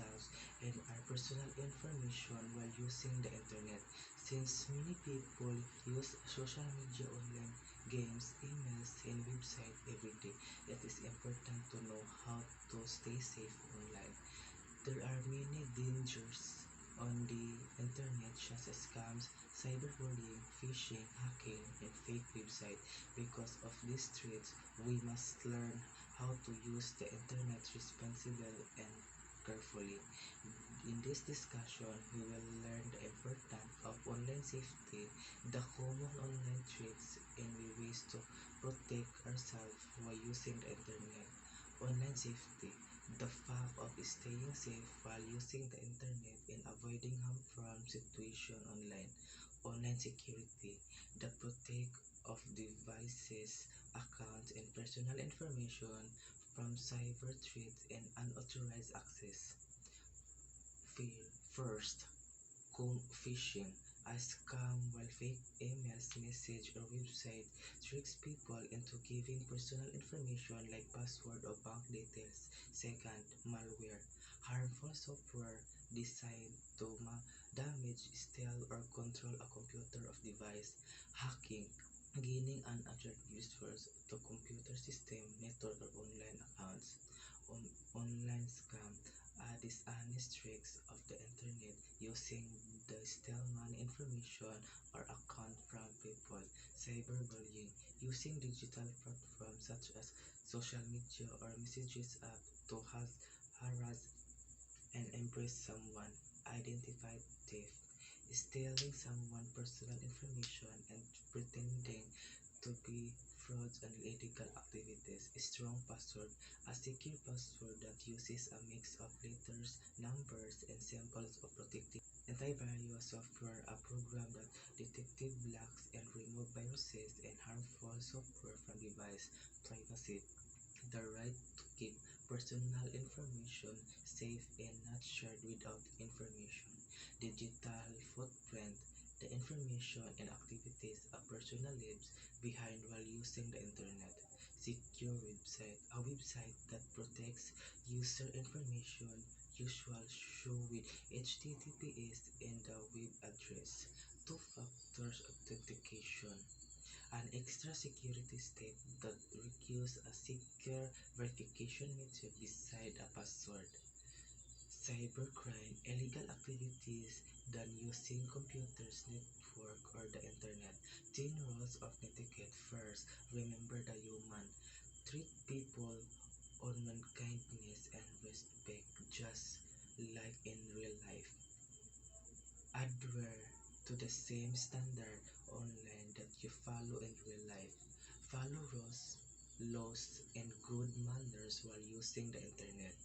ourselves and our personal information while using the internet. Since many people use social media, online games, emails, and website every day, it is important to know how to stay safe online. There are many dangers on the internet such as scams, cyberbullying, phishing, hacking, and fake websites. Because of these threats, we must learn how to use the internet responsibly and carefully. In this discussion, we will learn the importance of online safety, the common online threats, and the ways to protect ourselves while using the internet. Online safety, the fact of staying safe while using the internet and avoiding harmful situations online. Online security, the protect of devices, accounts, and personal information from cyber threats and unauthorized access. Fear. First, phishing, a scam where fake emails, message, or website tricks people into giving personal information like password or bank details. Second, malware, harmful software designed to damage, steal, or control a computer or device. Hacking, gaining unauthorized users to computer system, network, or online accounts. Online scam, dishonest tricks of the internet using the steal money information or account from people. Cyberbullying, using digital platforms such as social media or messages app to harass and impress someone. Identify theft, stealing someone's personal information and pretending to be frauds and illegal activities. Strong password, a secure password that uses a mix of letters, numbers, and symbols of protecting. Antivirus software, a program that detects blocks and remove viruses and harmful software from device. Privacy, the right to keep personal information safe and not shared without information. Digital footprint, the information and activities a person leaves behind while using the internet. Secure website, a website that protects user information, usual show with HTTPS and the web address. Two factors authentication, an extra security step that requires a secure verification method beside a password. Cybercrime, illegal activities done using computers, network, or the internet. 10 rules of etiquette. First, remember the human. Treat people on kindness and respect just like in real life. Adhere to the same standard online that you follow in real life. Follow rules, laws, and good manners while using the internet.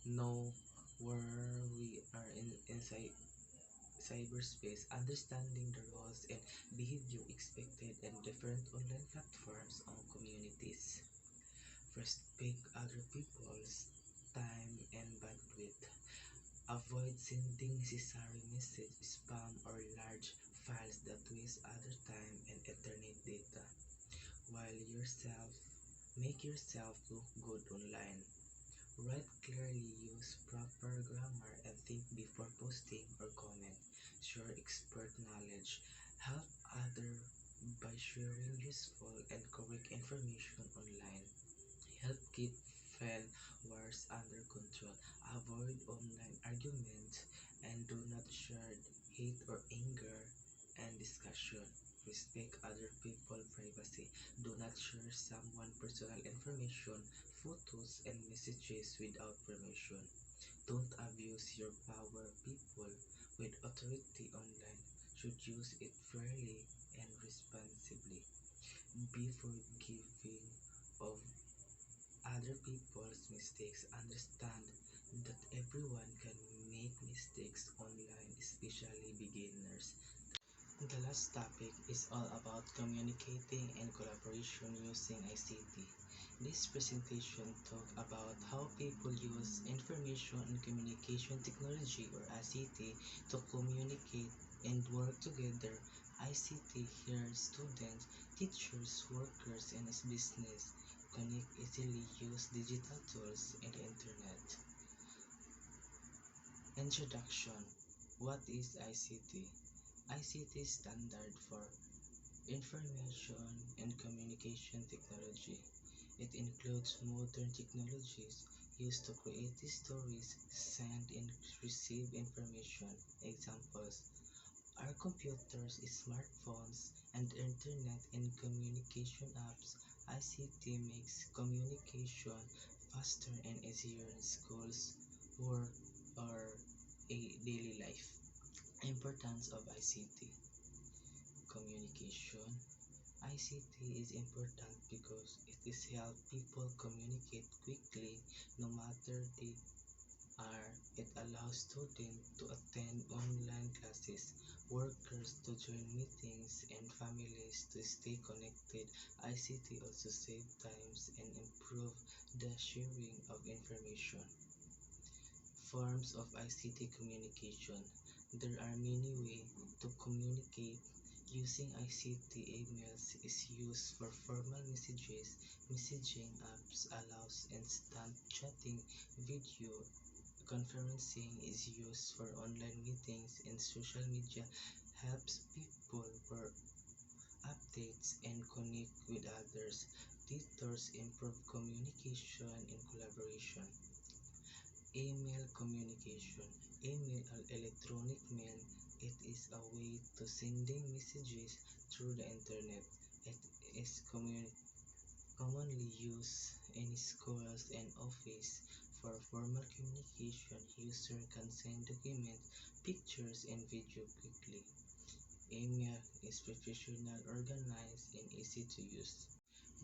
Know where we are in cyberspace, understanding the roles and behavior expected in different online platforms or communities. Respect other people's time and bandwidth. Avoid sending necessary message, spam, or large files that waste other time and internet data. While yourself, make yourself look good online. Write clearly, use proper grammar, and think before posting or comment. Share expert knowledge. Help others by sharing useful and correct information online. Help keep fan wars under control. Avoid online arguments and do not share hate or anger and discussion. Respect other people's privacy. Do not share someone's personal information, photos, and messages without permission. Don't abuse your power. People with authority online should use it fairly and responsibly. Be forgiving of other people's mistakes. Understand that everyone can make mistakes online, especially beginners. The last topic is all about communicating and collaboration using ICT. This presentation talk about how people use information and communication technology or ICT to communicate and work together. ICT here students, teachers, workers, and business connect easily use digital tools and the internet. Introduction. What is ICT? ICT standard for Information and Communication Technology. It includes modern technologies used to create stories, send and receive information. Examples are computers, smartphones, and internet and communication apps. ICT makes communication faster and easier in schools, work, or a daily life. Importance of ICT communication. ICT is important because it is help people communicate quickly no matter they are. It allows students to attend online classes, workers to join meetings, and families to stay connected. ICT also save times and improve the sharing of information. Forms of ICT communication. There are many ways to communicate using ICT. Emails is used for formal messages. Messaging apps allows instant chatting. Video conferencing is used for online meetings, and social media helps people for updates and connect with others. Tutors improve communication and collaboration. Email communication. Email or electronic mail. It is a way to sending messages through the internet. It is commonly used in schools and office. For formal communication, user can send documents, pictures, and video quickly. Email is professional, organized, and easy to use.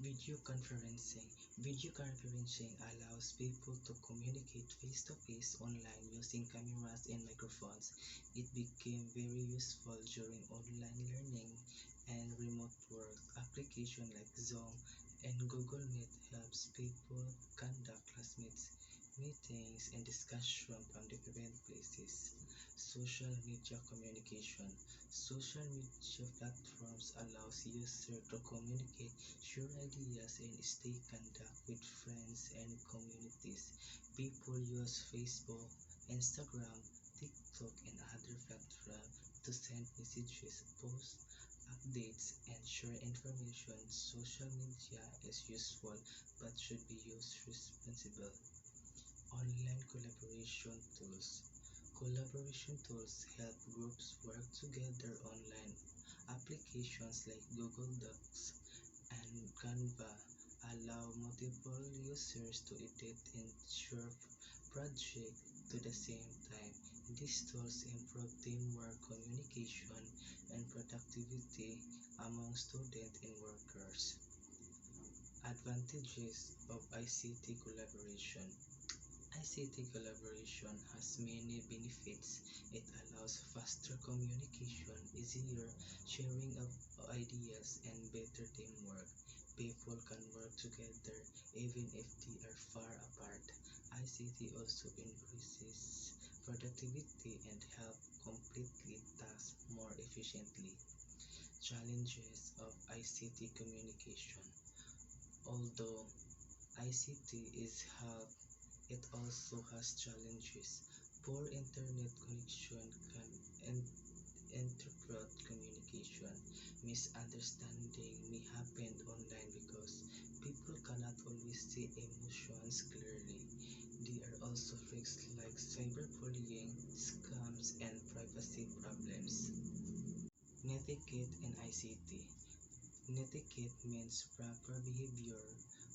Video conferencing. Video conferencing allows people to communicate face-to-face online using cameras and microphones. It became very useful during online learning and remote work. Applications like Zoom and Google Meet helps people conduct classmates meetings and discussion from different places. Social media communication. Social media platforms allows users to communicate, share ideas, and stay contact with friends and communities. People use Facebook, Instagram, TikTok, and other platforms to send messages, post updates, and share information. Social media is useful but should be used responsibly. Online collaboration tools. Collaboration tools help groups work together online. Applications like Google Docs and Canva allow multiple users to edit and share projects to the same time. These tools improve teamwork, communication, and productivity among students and workers. Advantages of ICT collaboration. ICT collaboration has many benefits. It allows faster communication, easier sharing of ideas, and better teamwork. People can work together even if they are far apart. ICT also increases productivity and help complete tasks more efficiently. Challenges of ICT communication. Although ICT is help, it also has challenges. Poor internet connection can interrupt communication. Misunderstanding may happen online because people cannot always see emotions clearly. There are also risks like cyberbullying, scams, and privacy problems. Netiquette and ICT. Netiquette means proper behavior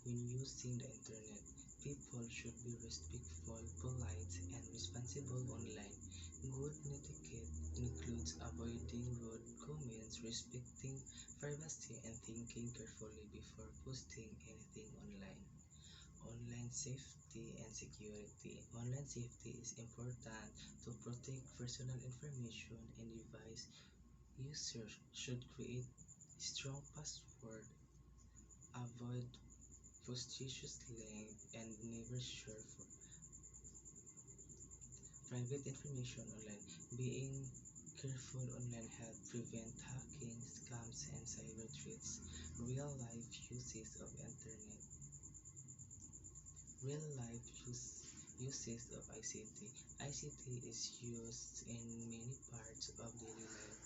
when using the internet. People should be respectful, polite, and responsible online. Good netiquette includes avoiding rude comments, respecting privacy, and thinking carefully before posting anything online. Online safety and security. Online safety is important to protect personal information and device. Users should create strong password, avoid suspicious links, and never share private information online. Being careful online helps prevent hacking, scams, and cyber threats. Real life uses of internet. Real life use Uses of ICT. ICT is used in many parts of daily life.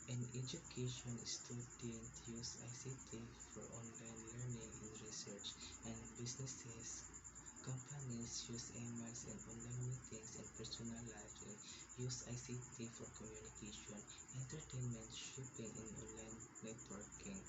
In education, students use ICT for online learning and research, and businesses, companies use emails and online meetings and personal life and use ICT for communication, entertainment, shopping, and online networking.